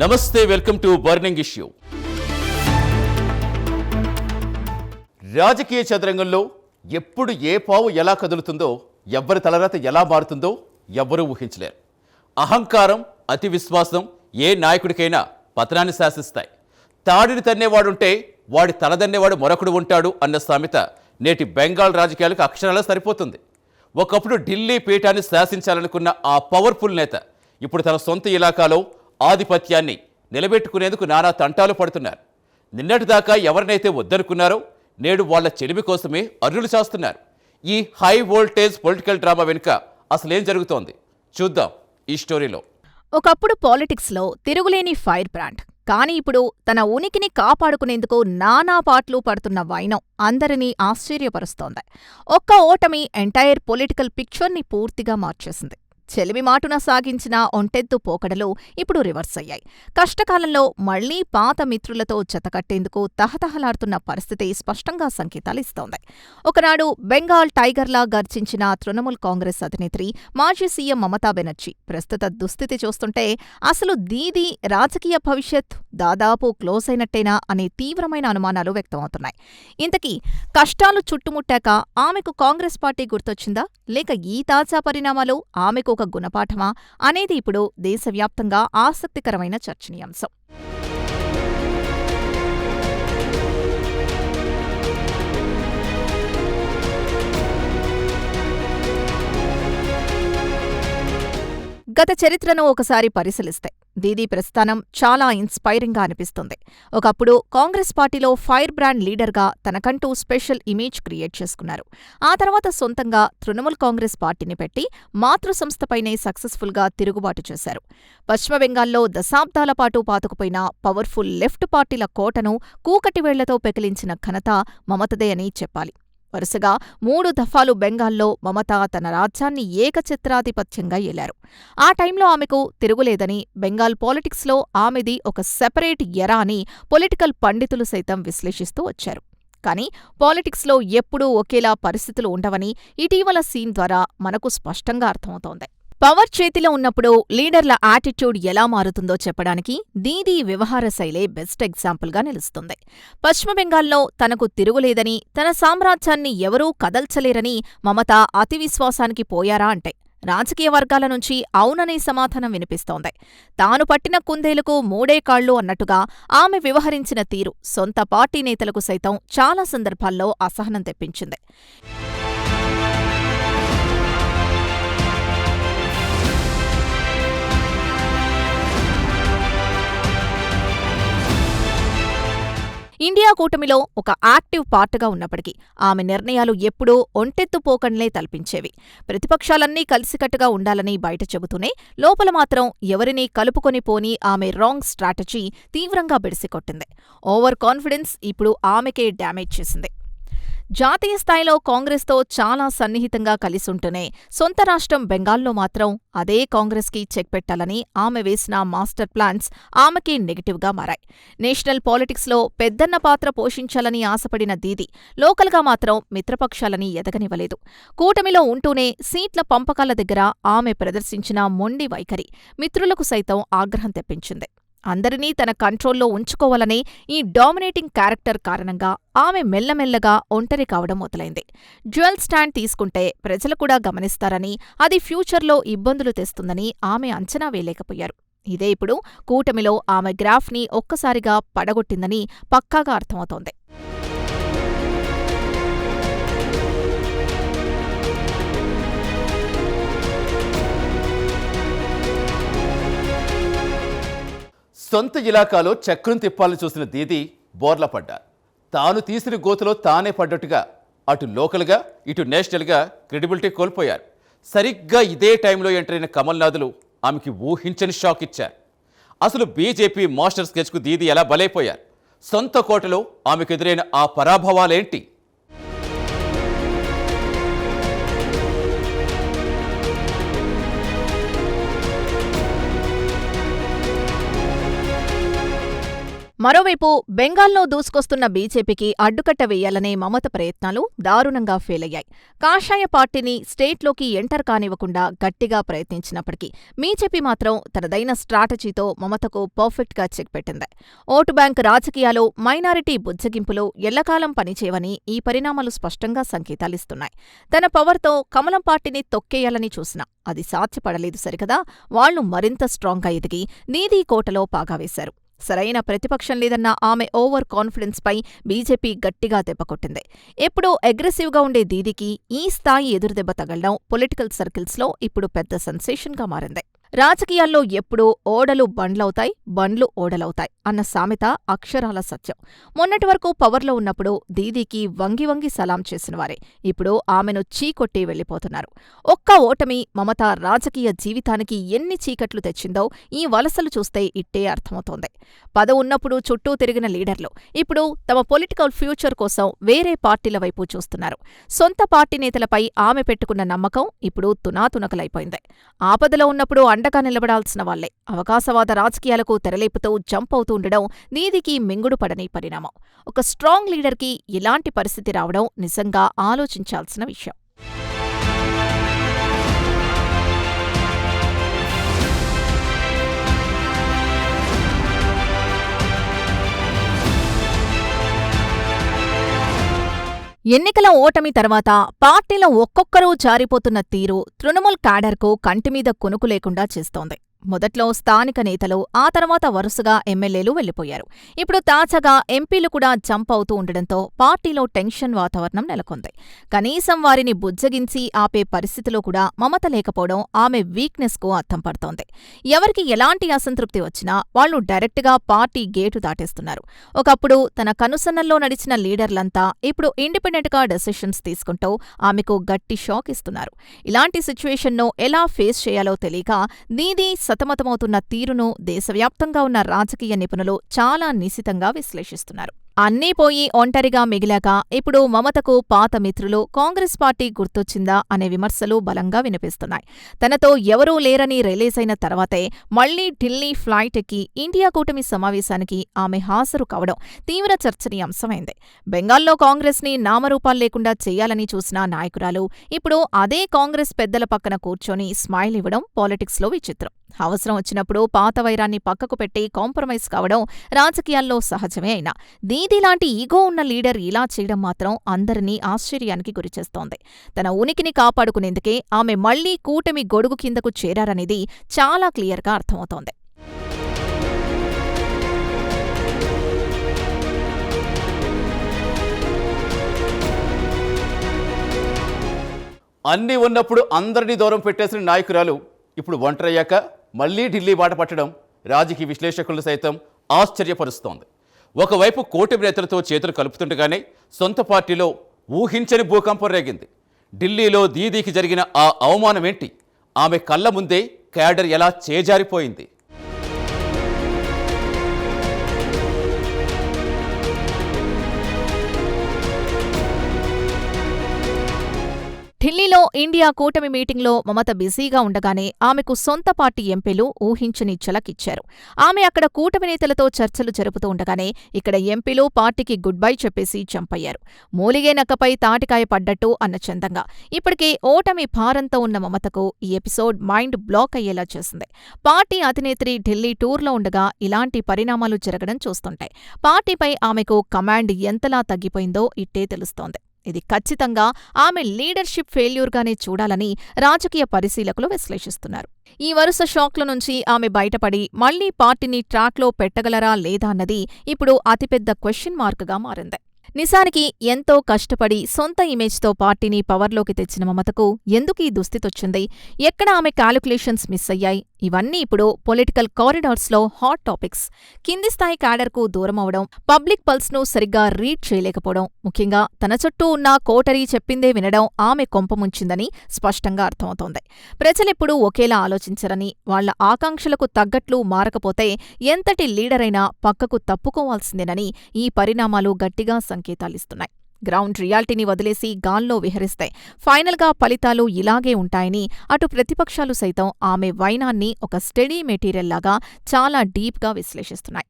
నమస్తే, welcome to burning issue. రాజకీయ చదరంగంలో ఎప్పుడు ఏ పావు ఎలా కదులుతుందో, ఎవ్వరి తలరాత ఎలా మారుతుందో ఎవ్వరూ ఊహించలేరు. అహంకారం, అతి విశ్వాసం ఏ నాయకుడికైనా పతనాన్ని శాసిస్తాయి. తాడిని తన్నేవాడుంటే వాడి తలదన్నేవాడు మరొకడు ఉంటాడు అన్న సామెత నేటి బెంగాల్ రాజకీయాలకు అక్షరాలా సరిపోతుంది. ఒకప్పుడు ఢిల్లీ పీఠాన్ని శాసించాలనుకున్న ఆ పవర్ఫుల్ నేత ఇప్పుడు తన సొంత ఇలాకాలో ఆధిపత్యాన్ని నిలబెట్టుకునేందుకు నానా తంటాలు పడుతున్నారు. నిన్నటిదాకా ఎవరినైతే వద్దనుకున్నారో నేడు వాళ్ల చెలిమి కోసమే అర్రులు చేస్తున్నారు. ఈ హై వోల్టేజ్ పొలిటికల్ డ్రామా వెనుక అసలేం జరుగుతోంది చూద్దాం ఈ స్టోరీలో. ఒకప్పుడు పాలిటిక్స్లో తిరుగులేని ఫైర్ బ్రాండ్. కానీ ఇప్పుడు తన ఉనికిని కాపాడుకునేందుకు నానా పాట్లు పడుతున్న వైనం అందరినీ ఆశ్చర్యపరుస్తోంది. ఒక్క ఓటమి ఎంటైర్ పొలిటికల్ పిక్చర్ని పూర్తిగా మార్చేసింది. చెలిమి మాటున సాగించిన ఒంటెద్దు పోకడలు ఇప్పుడు రివర్స్ అయ్యాయి. కష్టకాలంలో మళ్లీ పాత మిత్రులతో జతకట్టేందుకు తహతహలాడుతున్న పరిస్థితి స్పష్టంగా సంకేతాలిస్తోంది. ఒకనాడు బెంగాల్ టైగర్లా గర్జించిన తృణమూల్ కాంగ్రెస్ అధినేత్రి మాజీ సీఎం మమతా బెనర్జీ ప్రస్తుత దుస్థితి చూస్తుంటే అసలు దీదీ రాజకీయ భవిష్యత్ దాదాపు క్లోజ్ అయినట్టేనా అనే తీవ్రమైన అనుమానాలు వ్యక్తమవుతున్నాయి. ఇంతకీ కష్టాలు చుట్టుముట్టాక ఆమెకు కాంగ్రెస్ పార్టీ గుర్తొచ్చిందా, లేక ఈ తాజా పరిణామాలు ఆమెకు ఒక గుణపాఠమా అనేది ఇప్పుడు దేశవ్యాప్తంగా ఆసక్తికరమైన చర్చనీయాంశం. గత చరిత్రను ఒకసారి పరిశీలిస్తే దీదీ ప్రస్థానం చాలా ఇన్స్పైరింగ్గా అనిపిస్తుంది. ఒకప్పుడు కాంగ్రెస్ పార్టీలో ఫైర్ బ్రాండ్ లీడర్గా తనకంటూ స్పెషల్ ఇమేజ్ క్రియేట్ చేసుకున్నారు. ఆ తర్వాత సొంతంగా తృణమూల్ కాంగ్రెస్ పార్టీని పెట్టి మాతృ సంస్థపైనే సక్సెస్ఫుల్గా తిరుగుబాటు చేశారు. పశ్చిమ బెంగాల్లో దశాబ్దాల పాటు పాతుకుపోయిన పవర్ఫుల్ లెఫ్ట్ పార్టీల కోటను కూకటి వేళ్లతో పెకిలించిన ఘనత మమతదే అని చెప్పాలి. వరుసగా 3 దఫాలు బెంగాల్లో మమత తన రాజ్యాన్ని ఏకఛత్రాధిపత్యంగా ఏలారు. ఆ టైంలో ఆమెకు తిరుగులేదని, బెంగాల్ పాలిటిక్స్లో ఆమెది ఒక సెపరేట్ ఎరా అని పొలిటికల్ పండితులు సైతం విశ్లేషిస్తూ వచ్చారు. కానీ పాలిటిక్స్లో ఎప్పుడూ ఒకేలా పరిస్థితులు ఉండవని ఇటీవల సీన్ ద్వారా మనకు స్పష్టంగా అర్థమవుతోంది. పవర్ చేతిలో ఉన్నప్పుడు లీడర్ల యాటిట్యూడ్ ఎలా మారుతుందో చెప్పడానికి దీదీ వ్యవహార శైలే బెస్ట్ ఎగ్జాంపుల్గా నిలుస్తుంది. పశ్చిమ బెంగాల్లో తనకు తిరుగులేదని, తన సామ్రాజ్యాన్ని ఎవరూ కదల్చలేరని మమత అతి విశ్వాసానికి పోయారా అంటే రాజకీయ వర్గాల నుంచి అవుననే సమాధానం వినిపిస్తోంది. తాను పట్టిన కుందేలుకు 3 కాళ్లు అన్నట్టుగా ఆమె వ్యవహరించిన తీరు సొంత పార్టీ నేతలకు సైతం చాలా సందర్భాల్లో అసహనం తెప్పించింది. ఇండియా కూటమిలో ఒక యాక్టివ్ పార్ట్గా ఉన్నప్పటికీ ఆమె నిర్ణయాలు ఎప్పుడూ ఒంటెత్తు పోకడలే తలపించేవి. ప్రతిపక్షాలన్నీ కలిసికట్టుగా ఉండాలని బయట చెబుతూనే లోపల మాత్రం ఎవరినీ కలుపుకొని పోని ఆమె రాంగ్ స్ట్రాటజీ తీవ్రంగా బెడిసికొట్టింది. ఓవర్ కాన్ఫిడెన్స్ ఇప్పుడు ఆమెకే డ్యామేజ్ చేసింది. జాతీయ స్థాయిలో కాంగ్రెస్తో చాలా సన్నిహితంగా కలిసుంటూనే సొంత రాష్ట్రం బెంగాల్లో మాత్రం అదే కాంగ్రెస్కి చెక్ పెట్టాలని ఆమె వేసిన మాస్టర్ ప్లాన్స్ ఆమెకే నెగటివ్గా మారాయి. నేషనల్ పాలిటిక్స్లో పెద్దన్న పాత్ర పోషించాలని ఆశపడిన దీదీ లోకల్గా మాత్రం మిత్రపక్షాలని ఎదగనివ్వలేదు. కూటమిలో ఉంటూనే సీట్ల పంపకాల దగ్గర ఆమె ప్రదర్శించిన మొండి వైఖరి మిత్రులకు సైతం ఆగ్రహం తెప్పించింది. అందరినీ తన కంట్రోల్లో ఉంచుకోవాలనే ఈ డామినేటింగ్ క్యారెక్టర్ కారణంగా ఆమె మెల్లమెల్లగా ఒంటరి కావడం మొదలైంది. డ్యూయల్ స్టాండ్ తీసుకుంటే ప్రజలు కూడా గమనిస్తారని, అది ఫ్యూచర్లో ఇబ్బందులు తెస్తుందని ఆమె అంచనా వేయలేకపోయారు. ఇదే ఇప్పుడు కూటమిలో ఆమె గ్రాఫ్ని ఒక్కసారిగా పడగొట్టిందని పక్కాగా అర్థమవుతోంది. సొంత ఇలాకాలో చక్రం తిప్పాలని చూసిన దీదీ బోర్ల పడ్డారు. తాను తీసిన గోతులో తానే పడ్డట్టుగా అటు లోకల్గా ఇటు నేషనల్గా క్రెడిబిలిటీ కోల్పోయారు. సరిగ్గా ఇదే టైంలో ఎంటర్ అయిన కమల్నాథులు ఆమెకి ఊహించని షాక్ ఇచ్చారు. అసలు బీజేపీ మాస్టర్ స్కెచ్కు దీదీ ఎలా బలైపోయారు? సొంత కోటలో ఆమెకు ఎదురైన ఆ పరాభవాలేంటి? మరోవైపు బెంగాల్లో దూసుకొస్తున్న బీజేపీకి అడ్డుకట్ట వేయాలనే మమత ప్రయత్నాలు దారుణంగా ఫెయిలయ్యాయి. కాషాయ పార్టీని స్టేట్లోకి ఎంటర్ కానివ్వకుండా గట్టిగా ప్రయత్నించినప్పటికీ బీజేపీ మాత్రం తనదైన స్ట్రాటజీతో మమతకు పర్ఫెక్ట్గా చెక్ పెట్టింది. ఓటు బ్యాంక్ రాజకీయాలు, మైనారిటీ బుజ్జగింపులు ఎల్లకాలం పనిచేయవని ఈ పరిణామాలు స్పష్టంగా సంకేతాలిస్తున్నాయి. తన పవర్తో కమలం పార్టీని తొక్కేయాలని చూసినా అది సాధ్యపడలేదు సరికదా, వాళ్లు మరింత స్ట్రాంగ్గా ఎదిగి దీదీ కోటలో పాగా వేశారు. సరైన ప్రతిపక్షం లేదన్న ఆమె ఓవర్ కాన్ఫిడెన్స్పై బీజేపీ గట్టిగా దెబ్బకొట్టింది. ఎప్పుడూ అగ్రెసివ్గా ఉండే దీదీకి ఈ స్థాయి ఎదురుదెబ్బ తగలడం పొలిటికల్ సర్కిల్స్లో ఇప్పుడు పెద్ద సెన్సేషన్గా మారింది. రాజకీయాల్లో ఎప్పుడూ ఓడలు బండ్లవుతాయి, బండ్లు ఓడలవుతాయి అన్న సామెత అక్షరాల సత్యం. మొన్నటి వరకు పవర్లో ఉన్నప్పుడు దీదీకి వంగి వంగి సలాం చేసినవారే ఇప్పుడు ఆమెను చీకొట్టి వెళ్లిపోతున్నారు. ఒక్క ఓటమి మమత రాజకీయ జీవితానికి ఎన్ని చీకట్లు తెచ్చిందో ఈ వలసలు చూస్తే ఇట్టే అర్థమవుతోంది. ఉన్నప్పుడు చుట్టూ తిరిగిన లీడర్లు ఇప్పుడు తమ పొలిటికల్ ఫ్యూచర్ కోసం వేరే పార్టీల వైపు చూస్తున్నారు. సొంత పార్టీ నేతలపై ఆమె పెట్టుకున్న నమ్మకం ఇప్పుడు తునాతునకలైపోయింది. ఆపదలో ఉన్నప్పుడు అండగా నిలబడాల్సిన వాళ్లే అవకాశవాద రాజకీయాలకు తెరలేపుతూ జంప్ అవుతూ ఉండడం దీదీకి మింగుడు పడని పరిణామం. ఒక స్ట్రాంగ్ లీడర్కి ఇలాంటి పరిస్థితి రావడం నిజంగా ఆలోచించాల్సిన విషయం. ఎన్నికల ఓటమి తర్వాత పార్టీలో ఒక్కొక్కరూ జారిపోతున్న తీరు తృణమూల్ క్యాడర్కు కంటిమీద కునుకు లేకుండా చేస్తోంది. మొదట్లో స్థానిక నేతలు, ఆ తర్వాత వరుసగా ఎమ్మెల్యేలు వెళ్లిపోయారు. ఇప్పుడు తాజాగా ఎంపీలు కూడా జంప్ అవుతూ ఉండడంతో పార్టీలో టెన్షన్ వాతావరణం నెలకొంది. కనీసం వారిని బుజ్జగించి ఆపే పరిస్థితిలో కూడా మమత లేకపోవడం ఆమె వీక్నెస్కు అద్దం పడుతోంది. ఎవరికి ఎలాంటి అసంతృప్తి వచ్చినా వాళ్లు డైరెక్ట్గా పార్టీ గేటు దాటేస్తున్నారు. ఒకప్పుడు తన కనుసన్నల్లో నడిచిన లీడర్లంతా ఇప్పుడు ఇండిపెండెంట్గా డెసిషన్స్ తీసుకుంటూ ఆమెకు గట్టి షాక్ ఇస్తున్నారు. ఇలాంటి సిచ్యువేషన్ను ఎలా ఫేస్ చేయాలో తెలియక దీదీ సతమతమవుతున్న తీరును దేశవ్యాప్తంగా ఉన్న రాజకీయ నిపుణులు చాలా నిశితంగా విశ్లేషిస్తున్నారు. అన్నీ పోయి ఒంటరిగా మిగిలాక ఇప్పుడు మమతకు పాత మిత్రులు, కాంగ్రెస్ పార్టీ గుర్తొచ్చిందా అనే విమర్శలు బలంగా వినిపిస్తున్నాయి. తనతో ఎవరూ లేరని రిలీజ్ అయిన తర్వాతే మళ్లీ ఢిల్లీ ఫ్లైట్ ఎక్కి ఇండియా కూటమి సమావేశానికి ఆమె హాజరు కావడం తీవ్ర చర్చనీయాంశమైంది. బెంగాల్లో కాంగ్రెస్ని నామరూపాలు లేకుండా చేయాలని చూసిన నాయకురాలు ఇప్పుడు అదే కాంగ్రెస్ పెద్దల పక్కన కూర్చొని స్మైల్ ఇవ్వడం పాలిటిక్స్లో విచిత్రం. అవసరం వచ్చినప్పుడు పాత వైరాన్ని పక్కకు పెట్టి కాంప్రమైజ్ కావడం రాజకీయాల్లో సహజమే అయినా దీదీలాంటి ఈగో ఉన్న లీడర్ ఇలా చేయడం మాత్రం అందరినీ ఆశ్చర్యానికి గురిచేస్తోంది. తన ఉనికిని కాపాడుకునేందుకే ఆమె మళ్లీ కూటమి గొడుగు కిందకు చేరారనేది చాలా క్లియర్గా అర్థమవుతోంది. అన్నీ ఉన్నప్పుడు అందరినీ దూరం పెట్టేసిన నాయకురాలు ఇప్పుడు ఒంటరయ్యాక మళ్లీ ఢిల్లీ బాట పట్టడం రాజకీయ విశ్లేషకులను సైతం ఆశ్చర్యపరుస్తోంది. ఒకవైపు కూటమి నేతలతో చేతులు కలుపుతుండగానే సొంత పార్టీలో ఊహించని భూకంపం రేగింది. ఢిల్లీలో దీదీకి జరిగిన ఆ అవమానమేంటి? ఆమె కళ్ల ముందే క్యాడర్ ఎలా చేజారిపోయింది? ఢిల్లీలో ఇండియా కూటమి మీటింగ్లో మమత బిజీగా ఉండగానే ఆమెకు సొంత పార్టీ ఎంపీలు ఊహించని ఝలకిచ్చారు. ఆమె అక్కడ కూటమి నేతలతో చర్చలు జరుపుతూ ఉండగానే ఇక్కడ ఎంపీలు పార్టీకి గుడ్ బై చెప్పేసి చంపయ్యారు. మూలిగే నక్కపై తాటికాయ పడ్డట్టు అన్న చందంగా. ఇప్పటికే ఓటమి భారంతో ఉన్న మమతకు ఈ ఎపిసోడ్ మైండ్ బ్లాక్ అయ్యేలా చేసింది. పార్టీ అధినేత్రి ఢిల్లీ టూర్లో ఉండగా ఇలాంటి పరిణామాలు జరగడం చూస్తుంటాయి. పార్టీపై ఆమెకు కమాండ్ ఎంతలా తగ్గిపోయిందో ఇట్టే తెలుస్తోంది. ఇది ఖచ్చితంగా ఆమె లీడర్షిప్ ఫెయిల్యూర్గానే చూడాలని రాజకీయ పరిశీలకులు విశ్లేషిస్తున్నారు. ఈ వరుస షాక్ల నుంచి ఆమె బయటపడి మళ్లీ పార్టీని ట్రాక్లో పెట్టగలరా లేదా అన్నది ఇప్పుడు అతిపెద్ద క్వశ్చన్ మార్క్గా మారింది. నిజానికి ఎంతో కష్టపడి సొంత ఇమేజ్తో పార్టీని పవర్లోకి తెచ్చిన మమతకు ఎందుకు ఈ దుస్థితొచ్చింది? ఎక్కడ ఆమె క్యాలిక్యులేషన్స్ మిస్ అయ్యాయి? ఇవన్నీ ఇప్పుడు పొలిటికల్ కారిడార్స్లో హాట్ టాపిక్స్. కింది స్థాయి క్యాడర్కు దూరమవడం, పబ్లిక్ పల్స్ను సరిగ్గా రీడ్ చేయలేకపోవడం, ముఖ్యంగా తన చుట్టూ ఉన్న కోటరీ చెప్పిందే వినడం ఆమె కొంపముంచిందని స్పష్టంగా అర్థమవుతోంది. ప్రజలెప్పుడూ ఒకేలా ఆలోచించరని, వాళ్ల ఆకాంక్షలకు తగ్గట్లు మారకపోతే ఎంతటి లీడరైనా పక్కకు తప్పుకోవాల్సిందేనని ఈ పరిణామాలు గట్టిగా సంకేతాలిస్తున్నాయి. గ్రౌండ్ రియాలిటీని వదిలేసి గాల్లో విహరిస్తే ఫైనల్గా ఫలితాలు ఇలాగే ఉంటాయని అటు ప్రతిపక్షాలు సైతం ఆమె వైనాన్ని ఒక స్టడీ మెటీరియల్లాగా చాలా డీప్గా విశ్లేషిస్తున్నాయి.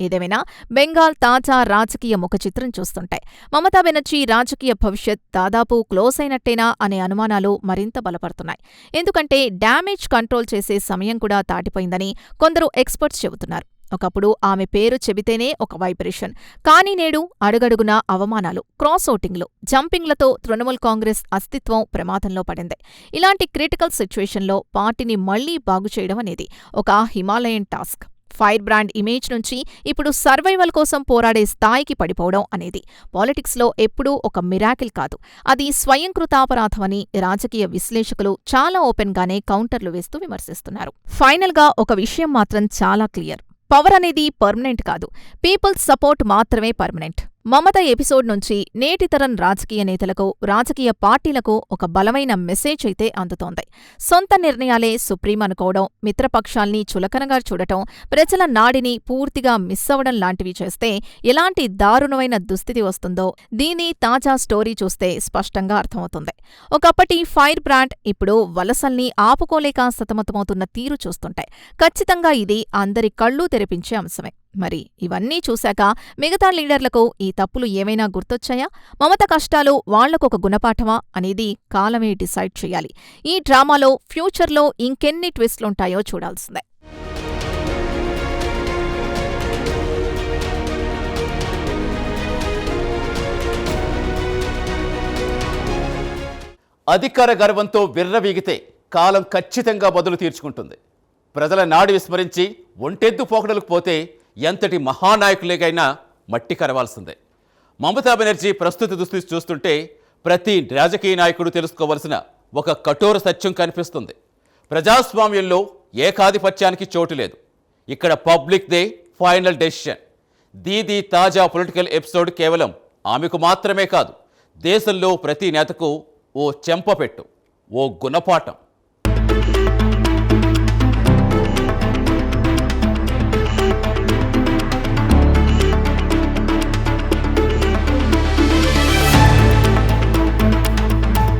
ఏదేమైనా బెంగాల్ తాజా రాజకీయ ముఖచిత్రం చూస్తుంటే మమతా బెనర్జీ రాజకీయ భవిష్యత్ దాదాపు క్లోజ్ అయినట్టేనా అనే అనుమానాలు మరింత బలపడుతున్నాయి. ఎందుకంటే డ్యామేజ్ కంట్రోల్ చేసే సమయం కూడా దాటిపోయిందని కొందరు ఎక్స్పర్ట్స్ చెబుతున్నారు. ఒకప్పుడు ఆమె పేరు చెబితేనే ఒక వైబ్రేషన్. కానీ నేడు అడుగడుగునా అవమానాలు, క్రాస్ ఓటింగ్లు, జంపింగ్లతో తృణమూల్ కాంగ్రెస్ అస్తిత్వం ప్రమాదంలో పడింది. ఇలాంటి క్రిటికల్ సిచ్యువేషన్లో పార్టీని మళ్లీ బాగుచేయడం అనేది ఒక Himalayan task. Fire brand image నుంచి ఇప్పుడు సర్వైవల్ కోసం పోరాడే స్థాయికి పడిపోవడం అనేది పాలిటిక్స్లో ఎప్పుడూ ఒక మిరాకిల్ కాదు. అది స్వయంకృతాపరాధమని రాజకీయ విశ్లేషకులు చాలా ఓపెన్గానే కౌంటర్లు వేస్తూ విమర్శిస్తున్నారు. ఫైనల్గా ఒక విషయం మాత్రం చాలా క్లియర్. పవర్ అనేది పర్మనెంట్ కాదు, పీపుల్స్ సపోర్ట్ మాత్రమే పర్మనెంట్. మమత ఎపిసోడ్ నుంచి నేటి తరం రాజకీయ నేతలకు, రాజకీయ పార్టీలకు ఒక బలమైన మెసేజ్ అయితే అందుతోంది. సొంత నిర్ణయాలే సుప్రీం అనుకోవడం, మిత్రపక్షాల్ని చులకనగా చూడటం, ప్రజల నాడిని పూర్తిగా మిస్ అవ్వడం లాంటివి చేస్తే ఎలాంటి దారుణమైన దుస్థితి వస్తుందో దీని తాజా స్టోరీ చూస్తే స్పష్టంగా అర్థమవుతుంది. ఒకప్పటి ఫైర్ బ్రాండ్ ఇప్పుడు వలసల్ని ఆపుకోలేక సతమతమవుతున్న తీరు చూస్తుంటే ఖచ్చితంగా ఇది అందరి కళ్ళూ తెరిపించే అంశమే. మరి ఇవన్నీ చూశాక మిగతా లీడర్లకు ఈ తప్పులు ఏమైనా గుర్తొచ్చాయా? మమత కష్టాలు వాళ్లకొక గుణపాఠమా అనేది కాలమే డిసైడ్ చేయాలి. ఈ డ్రామాలో ఫ్యూచర్లో ఇంకెన్ని ట్విస్ట్లుంటాయో చూడాల్సిందే. అధికార గర్వంతో విర్రవీగితే కాలం ఖచ్చితంగా బదులు తీర్చుకుంటుంది. ప్రజల నాడి విస్మరించి ఒంటెద్దు పోకడలకు పోతే ఎంతటి మహానాయకులేగైనా మట్టి కరవాల్సిందే. మమతా బెనర్జీ ప్రస్తుత దుస్థితి చూస్తుంటే ప్రతి రాజకీయ నాయకుడు తెలుసుకోవలసిన ఒక కఠోర సత్యం కనిపిస్తుంది. ప్రజాస్వామ్యంలో ఏకాధిపత్యానికి చోటు లేదు. ఇక్కడ పబ్లిక్దే ఫైనల్ డెసిషన్. దీది తాజా పొలిటికల్ ఎపిసోడ్ కేవలం ఆమెకు మాత్రమే కాదు, దేశంలో ప్రతి నేతకు ఓ చెంపపెట్టు, ఓ గుణపాఠం.